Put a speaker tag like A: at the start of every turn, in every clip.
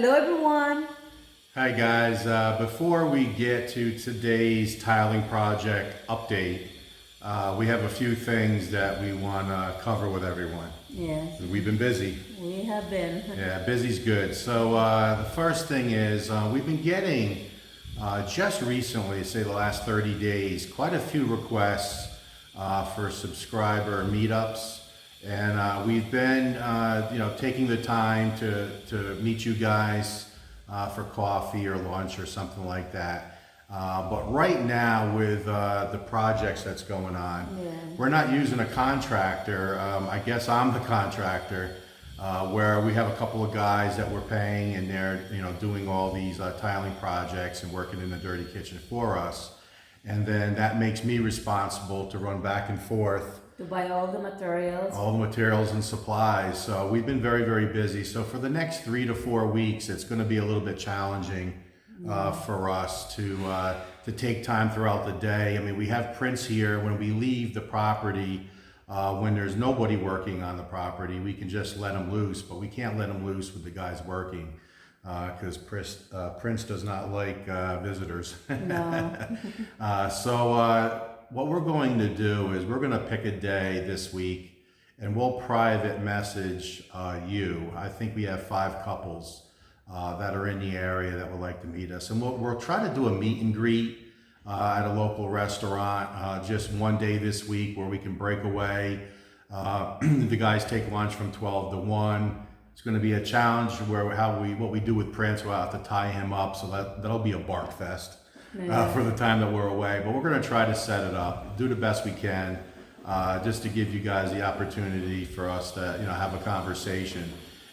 A: Hello everyone.
B: Hi guys, before we get to today's tiling project update, we have a few things that we want to cover with everyone.
A: Yes,
B: We've been busy.
A: we have been.
B: Yeah, busy's good. So the first thing is we've been getting just recently, say the last 30 days, quite a few requests for subscriber meetups. And we've been, taking the time to meet you guys for coffee or lunch or something like that. But right now with the projects that's going on, we're not using a contractor. I guess I'm the contractor, where we have a couple of guys that we're paying and they're doing all these tiling projects and working in the dirty kitchen for us. And then that makes me responsible to run back and forth
A: To buy all the materials.
B: and supplies. So we've been very, very busy. So for the next 3 to 4 weeks, it's going to be a little bit challenging for us to take time throughout the day. I mean, we have prints here. When we leave the property, when there's nobody working on the property, we can just let them loose, but we can't let them loose with the guys working because Prince does not like visitors.
A: No.
B: What we're going to do is we're going to pick a day this week and we'll private message you. I think we have 5 couples that are in the area that would like to meet us. And we'll try to do a meet and greet at a local restaurant just one day this week where we can break away. The guys take lunch from 12 to 1. It's going to be a challenge where what we do with Prince, we'll have to tie him up. So that'll be a bark fest. For the time that we're away, but we're going to try to set it up, do the best we can, just to give you guys the opportunity for us to, have a conversation.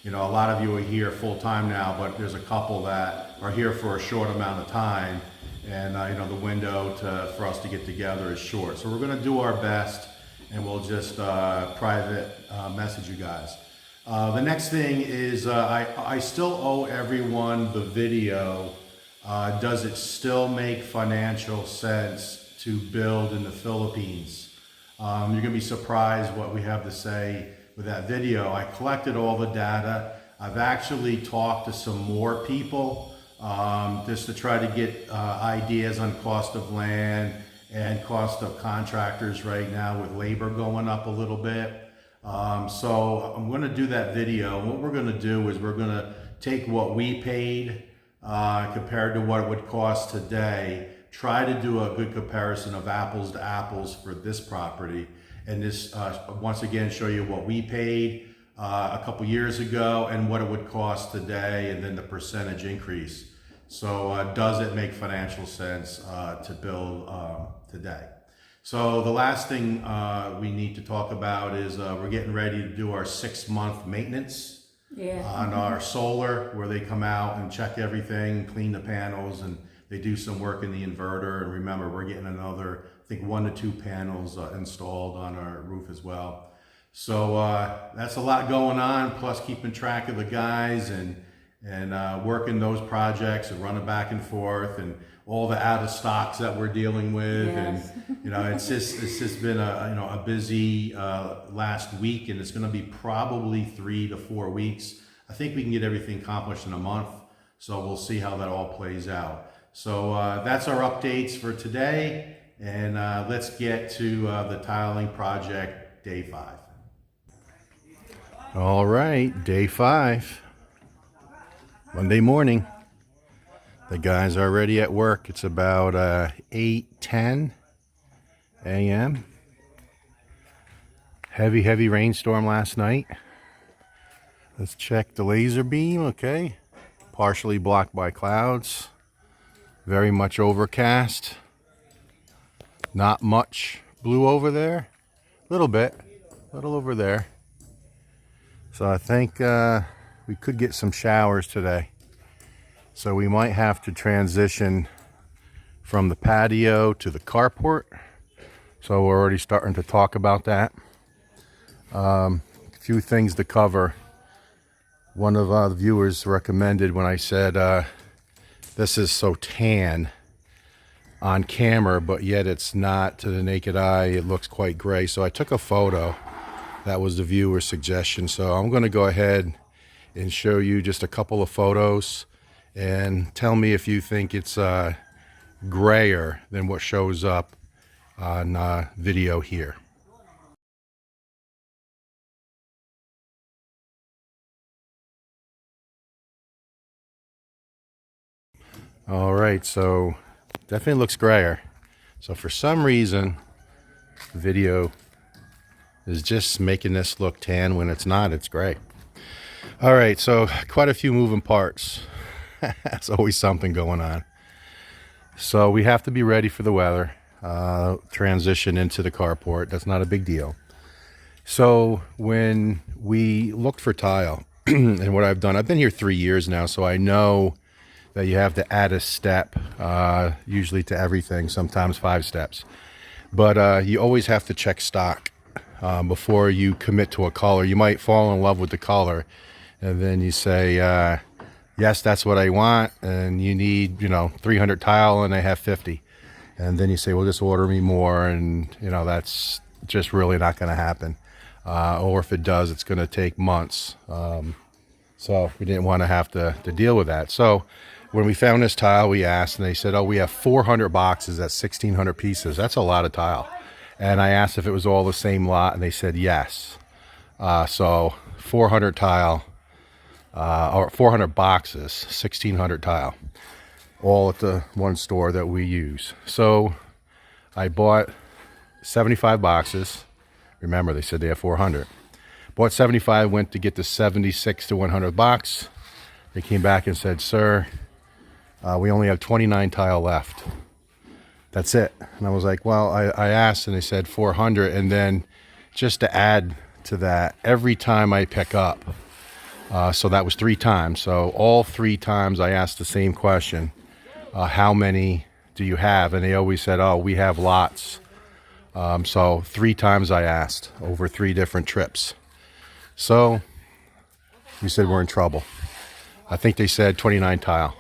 B: A lot of you are here full time now, but there's a couple that are here for a short amount of time, and the window for us to get together is short. So we're going to do our best, and we'll just private message you guys. The next thing is I still owe everyone the video. Does it still make financial sense to build in the Philippines? You're going to be surprised what we have to say with that video. I collected all the data. I've actually talked to some more people just to try to get ideas on cost of land and cost of contractors right now with labor going up a little bit. So I'm going to do that video. What we're going to do is we're going to take what we paid compared to what it would cost today, try to do a good comparison of apples to apples for this property, and this once again show you what we paid a couple years ago and what it would cost today, and then the percentage increase. So does it make financial sense to build today? So the last thing we need to talk about is we're getting ready to do our 6-month maintenance. On our solar, where they come out and check everything, clean the panels, and they do some work in the inverter. And remember, we're getting another, I think 1 to 2 panels installed on our roof as well. So that's a lot going on, plus keeping track of the guys and working those projects and running back and forth and all the out of stocks that we're dealing with.
A: Yes.
B: And it's just been a busy last week, and it's going to be probably 3 to 4 weeks. I think we can get everything accomplished in a month, so we'll see how that all plays out. So that's our updates for today, and let's get to the tiling project day 5. All right, day 5, Monday morning. The guys are already at work. It's about 8:10 a.m. Heavy rainstorm last night. Let's check the laser beam. Okay, partially blocked by clouds. Very much overcast. Not much blue over there. A little over there. So I think we could get some showers today. So we might have to transition from the patio to the carport. So we're already starting to talk about that. A few things to cover. One of the viewers recommended when I said this is so tan on camera, but yet it's not to the naked eye. It looks quite gray. So I took a photo. That was the viewer's suggestion. So I'm going to go ahead and show you just a couple of photos and tell me if you think it's grayer than what shows up on video here. All right, so definitely looks grayer. So for some reason, the video is just making this look tan when it's not, it's gray. All right, so quite a few moving parts. There's always something going on. So we have to be ready for the weather, transition into the carport. That's not a big deal. So when we looked for tile, and what I've done, I've been here 3 years now, so I know that you have to add a step, usually to everything, sometimes 5 steps. But you always have to check stock before you commit to a color. You might fall in love with the color, and then you say, yes, that's what I want, and you need, 300 tile, and I have 50. And then you say, well, just order me more, and, that's just really not going to happen. Or if it does, it's going to take months. So we didn't want to have to deal with that. So when we found this tile, we asked, and they said, oh, we have 400 boxes, that's 1,600 pieces. That's a lot of tile. And I asked if it was all the same lot, and they said yes. So 400 tile, or 400 boxes, 1,600 tile, all at the one store that we use. So I bought 75 boxes. Remember, they said they have 400. Bought 75, went to get the 76 to 100 box. They came back and said, sir, we only have 29 tile left. That's it. And I was like, well, I asked, and they said 400. And then just to add to that, every time I pick up, so that was 3 times. So all 3 times I asked the same question, how many do you have? And they always said, oh, we have lots. So 3 times I asked over 3 different trips. So we said we're in trouble. I think they said 29 tile.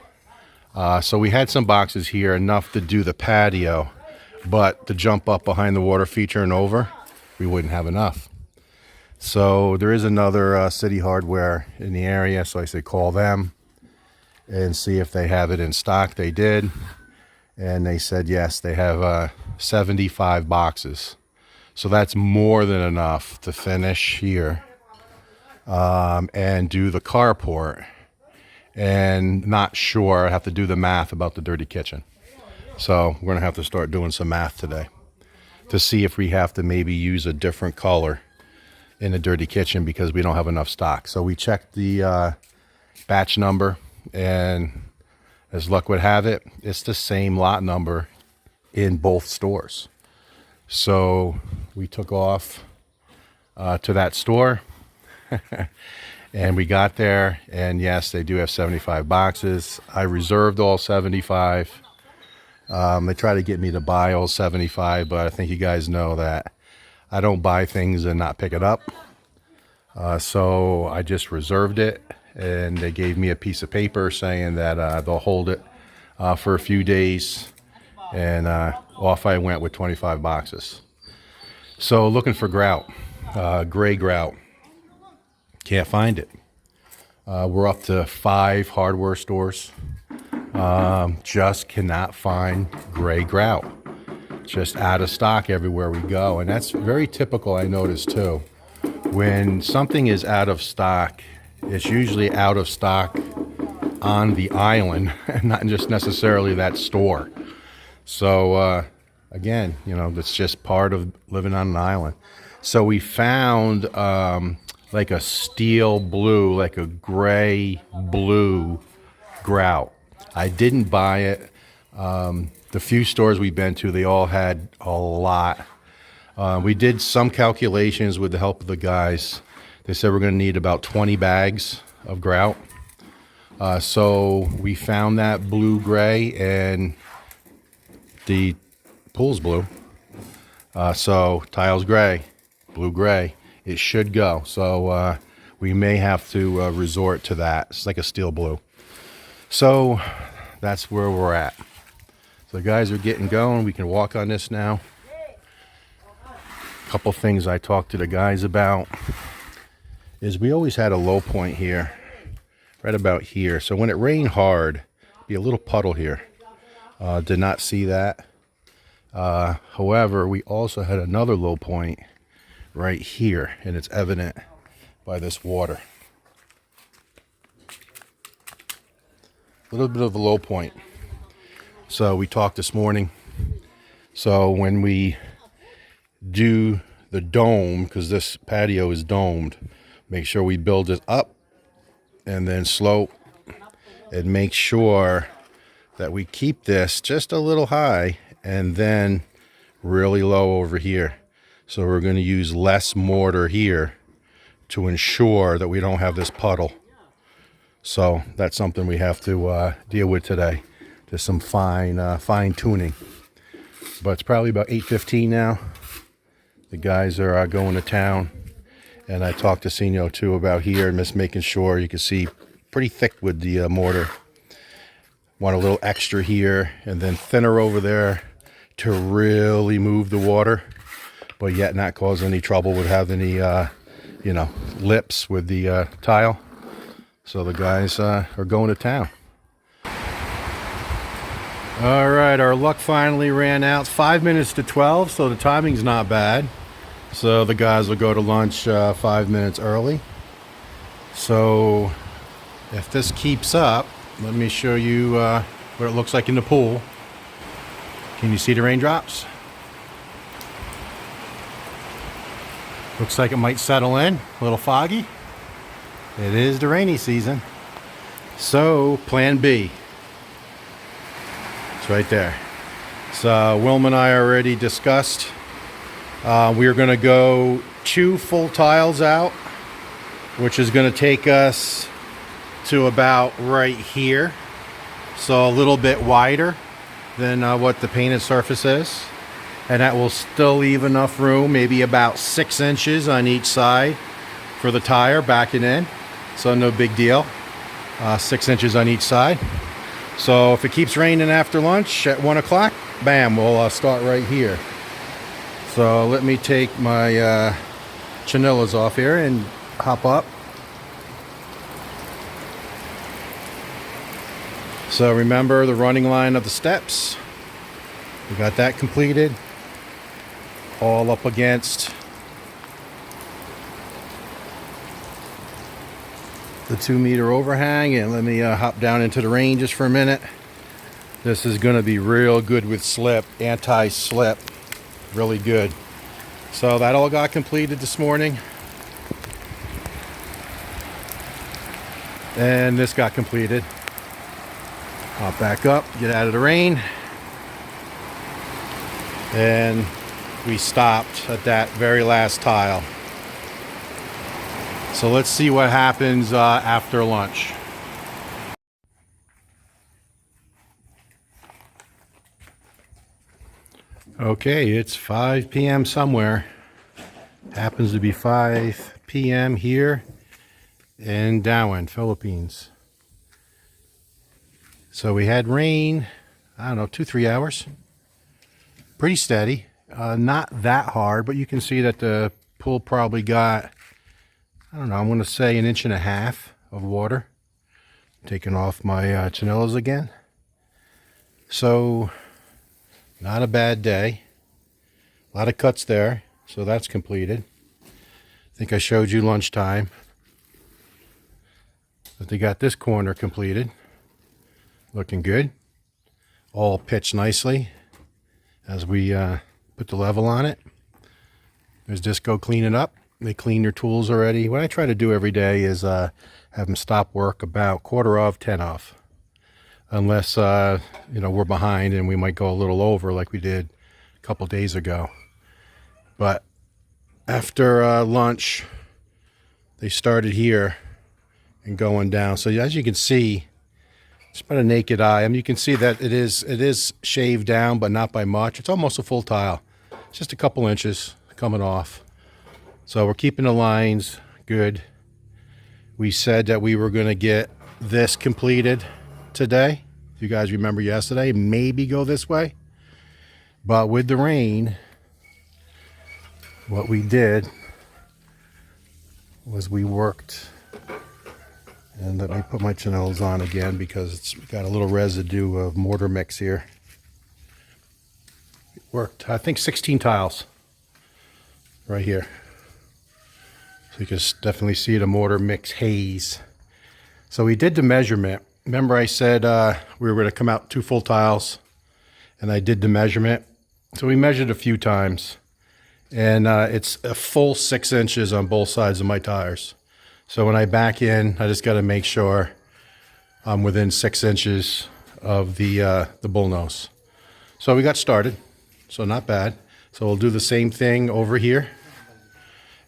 B: So we had some boxes here, enough to do the patio, but to jump up behind the water feature and over, we wouldn't have enough. So there is another City Hardware in the area, so I said call them and see if they have it in stock. They did, and they said yes, they have 75 boxes. So that's more than enough to finish here and do the carport. And not sure, I have to do the math about the dirty kitchen. So we're gonna have to start doing some math today to see if we have to maybe use a different color in the dirty kitchen because we don't have enough stock. So we checked the batch number, and as luck would have it, it's the same lot number in both stores. So we took off to that store. And we got there, and yes, they do have 75 boxes. I reserved all 75. They try to get me to buy all 75, but I think you guys know that I don't buy things and not pick it up. So I just reserved it, and they gave me a piece of paper saying that they'll hold it for a few days, and off I went with 25 boxes. So looking for grout, gray grout. Can't find it. We're up to 5 hardware stores. Just cannot find gray grout. Just out of stock everywhere we go. And that's very typical, I noticed too. When something is out of stock, it's usually out of stock on the island, and not just necessarily that store. So again, that's just part of living on an island. So we found like a steel blue, like a gray blue grout. I didn't buy it. The few stores we've been to, they all had a lot. We did some calculations with the help of the guys. They said we're going to need about 20 bags of grout. So we found that blue gray, and the pool's blue. So tile's gray, blue gray. It should go. So we may have to resort to that. It's like a steel blue. So that's where we're at. So the guys are getting going. We can walk on this now. A couple things I talked to the guys about is we always had a low point here right about here. So when it rained hard, be a little puddle here. Did not see that. However, we also had another low point right here, and it's evident by this water. A little bit of a low point. So we talked this morning. So when we do the dome, because this patio is domed, make sure we build it up and then slope, and make sure that we keep this just a little high and then really low over here. So we're going to use less mortar here to ensure that we don't have this puddle. So that's something we have to deal with today. Just some fine tuning. But it's probably about 8:15 now. The guys are going to town. And I talked to Sino too about here and just making sure you can see pretty thick with the mortar. Want a little extra here and then thinner over there to really move the water, but yet not cause any trouble with having any, lips with the tile. So the guys are going to town. All right, our luck finally ran out. 5 minutes to 12, so the timing's not bad. So the guys will go to lunch 5 minutes early. So if this keeps up, let me show you what it looks like in the pool. Can you see the raindrops? Looks like it might settle in, a little foggy. It is the rainy season. So plan B. It's right there. So Wilma and I already discussed. We're going to go 2 full tiles out, which is going to take us to about right here. So a little bit wider than what the painted surface is. And that will still leave enough room, maybe about 6 inches on each side for the tire backing in. So no big deal. 6 inches on each side. So if it keeps raining after lunch at 1 o'clock, bam, we'll start right here. So let me take my Chanillas off here and hop up. So remember the running line of the steps. We got that completed. All up against the 2-meter overhang, and let me hop down into the rain just for a minute. This is going to be real good with slip, anti-slip, really good. So that all got completed this morning, and this got completed. Hop back up, get out of the rain, and we stopped at that very last tile. So let's see what happens after lunch. Okay, it's 5 p.m. somewhere. Happens to be 5 p.m. here in Darwin, Philippines. So we had rain, I don't know, 2-3 hours. Pretty steady. Not that hard, but you can see that the pool probably got, I don't know, I'm going to say 1.5 inches of water. Taking off my Chanillas again. So, not a bad day. A lot of cuts there, so that's completed. I think I showed you lunchtime. But they got this corner completed. Looking good. All pitched nicely as we put the level on it. There's Disco cleaning up. They clean their tools already. What I try to do every day is have them stop work about 10 off. Unless, we're behind and we might go a little over like we did a couple days ago. But after lunch, they started here and going down. So as you can see, just by the naked eye, I mean, you can see that it is shaved down, but not by much. It's almost a full tile. It's just a couple inches coming off. So we're keeping the lines good. We said that we were going to get this completed today. If you guys remember yesterday, maybe go this way. But with the rain, what we did was we worked And let me put my Chinellas on again because it's got a little residue of mortar mix here. It worked, I think 16 tiles right here. So you can definitely see the mortar mix haze. So we did the measurement. Remember I said we were going to come out 2 full tiles, and I did the measurement. So we measured a few times, and it's a full 6 inches on both sides of my tires. So when I back in, I just got to make sure I'm within 6 inches of the bullnose. So we got started, so not bad. So we'll do the same thing over here.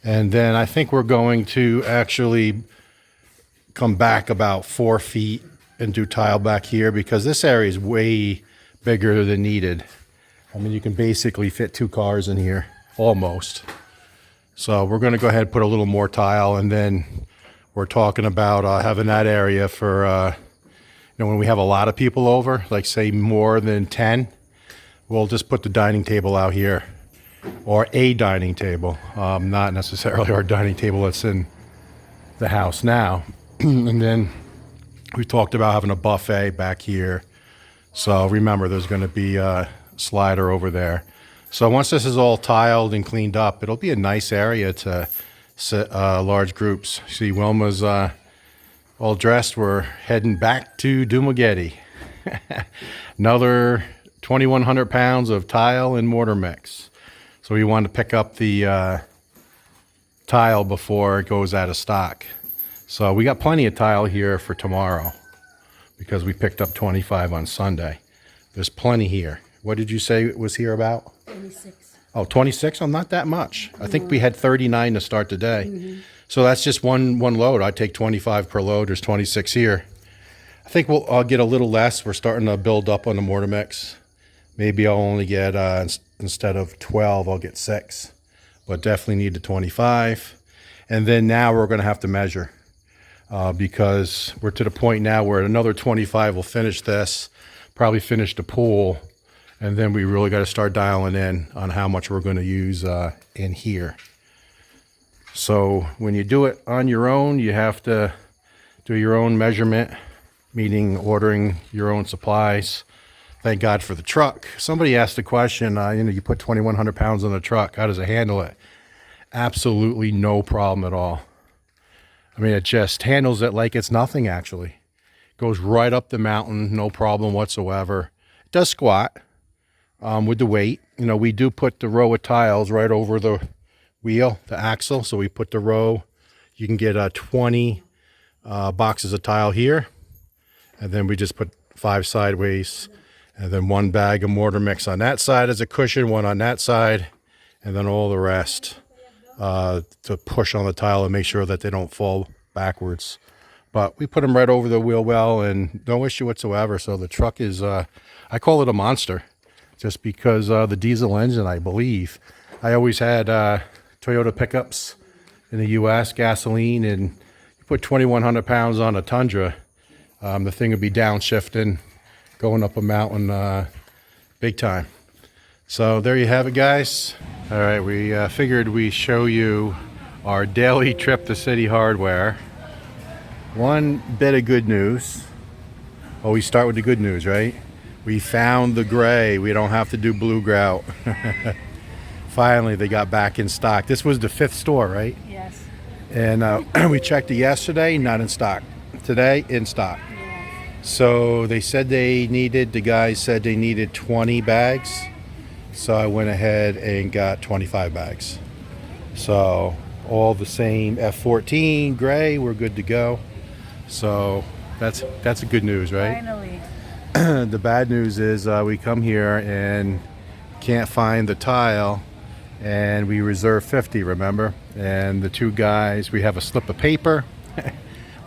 B: And then I think we're going to actually come back about 4 feet and do tile back here because this area is way bigger than needed. I mean, you can basically fit 2 cars in here, almost. So we're going to go ahead and put a little more tile, and then we're talking about having that area for, when we have a lot of people over, like say more than 10, we'll just put the dining table out here, or a dining table, not necessarily our dining table that's in the house now. And then we talked about having a buffet back here. So remember, there's going to be a slider over there. So once this is all tiled and cleaned up, it'll be a nice area to sit large groups. See, Wilma's all dressed. We're heading back to Dumageddon. Another 2,100 pounds of tile and mortar mix. So we want to pick up the tile before it goes out of stock. So we got plenty of tile here for tomorrow because we picked up 25 on Sunday. There's plenty here. What did you say it was here about?
A: 26.
B: Oh, 26? Oh, not that much. I think we had 39 to start the day. So that's just one load. I take 25 per load. There's 26 here. I think I'll get a little less. We're starting to build up on the mortar mix. Maybe I'll only get, instead of 12, I'll get 6. But definitely need the 25. And then now we're going to have to measure because we're to the point now where another 25 will finish this, probably finish the pool. And then we really got to start dialing in on how much we're going to use in here. So when you do it on your own, you have to do your own measurement, meaning ordering your own supplies. Thank God for the truck. Somebody asked the question, you put 2,100 pounds on the truck. How does it handle it? Absolutely no problem at all. I mean, it just handles it like it's nothing, actually. Goes right up the mountain, no problem whatsoever. It does squat. With the weight, we do put the row of tiles right over the wheel, the axle. So we put the row, you can get 20 boxes of tile here. And then we just put 5 sideways, and then 1 bag of mortar mix on that side as a cushion, 1 on that side, and then all the rest to push on the tile and make sure that they don't fall backwards. But we put them right over the wheel well, and no issue whatsoever. So the truck is, I call it a monster. Just because the diesel engine, I believe. I always had Toyota pickups in the U.S., gasoline, and you put 2,100 pounds on a Tundra, the thing would be downshifting, going up a mountain big time. So there you have it, guys. All right, we figured we show you our daily trip to City Hardware. One bit of good news. Oh, we start with the good news, right? We found the gray. We don't have to do blue grout. Finally, they got back in stock. This was the 5th store, right?
A: Yes.
B: And we checked it yesterday, not in stock. Today, in stock.
A: Yes.
B: So they said the guys said they needed 20 bags. So I went ahead and got 25 bags. So all the same F14 gray, we're good to go. So that's a good news, right?
A: Finally.
B: The bad news is we come here and can't find the tile, and we reserved 50, remember? And the 2 guys, we have a slip of paper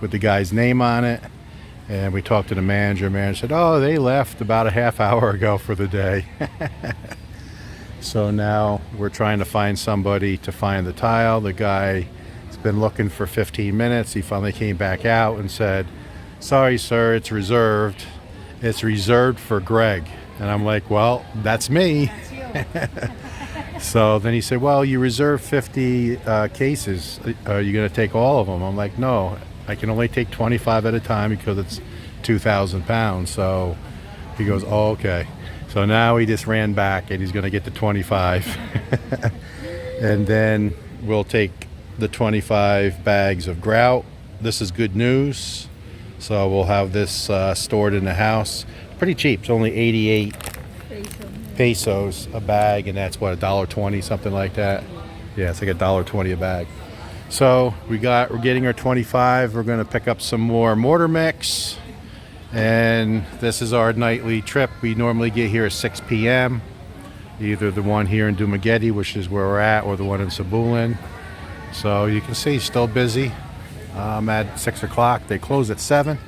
B: with the guy's name on it, and we talked to the manager. Manager said, oh, they left about a half hour ago for the day. So now we're trying to find somebody to find the tile. The guy has been looking for 15 minutes. He finally came back out and said, sorry, sir, it's reserved. It's reserved for Greg. And I'm like, well, that's me. So then he said, well, you reserved 50 cases. Are you going to take all of them? I'm like, no, I can only take 25 at a time because it's 2,000 pounds. So he goes, oh, okay. So now he just ran back and he's going to get the 25. And then we'll take the 25 bags of grout. This is good news. So we'll have this stored in the house. Pretty cheap. It's only 88 pesos a bag, and that's what, $1.20, something like that. Yeah, it's like $1.20 a bag. So we're getting our 25. We're going to pick up some more mortar mix, and this is our nightly trip. We normally get here at 6 p.m. Either the one here in Dumaguete, which is where we're at, or the one in Sabulin. So you can see still busy. At 6 o'clock. They close at 7.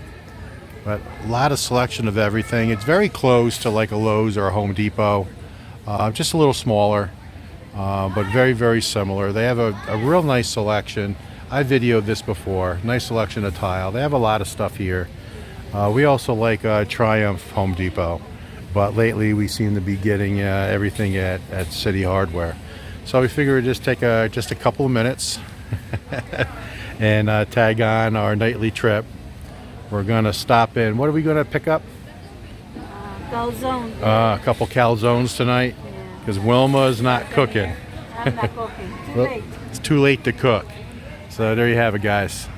B: But a lot of selection of everything. It's very close to like a Lowe's or a Home Depot. Just a little smaller, but very, very similar. They have a real nice selection. I videoed this before. Nice selection of tile. They have a lot of stuff here. We also like Triumph Home Depot. But lately we seem to be getting everything at City Hardware. So we figure we'd just take just a couple of minutes and tag on our nightly trip. We're gonna stop in. What are we gonna pick up?
A: Calzone.
B: A couple calzones tonight, because Wilma's not cooking.
A: I'm not cooking. Too
B: Well,
A: late.
B: it's too late to cook. So there you have it, guys.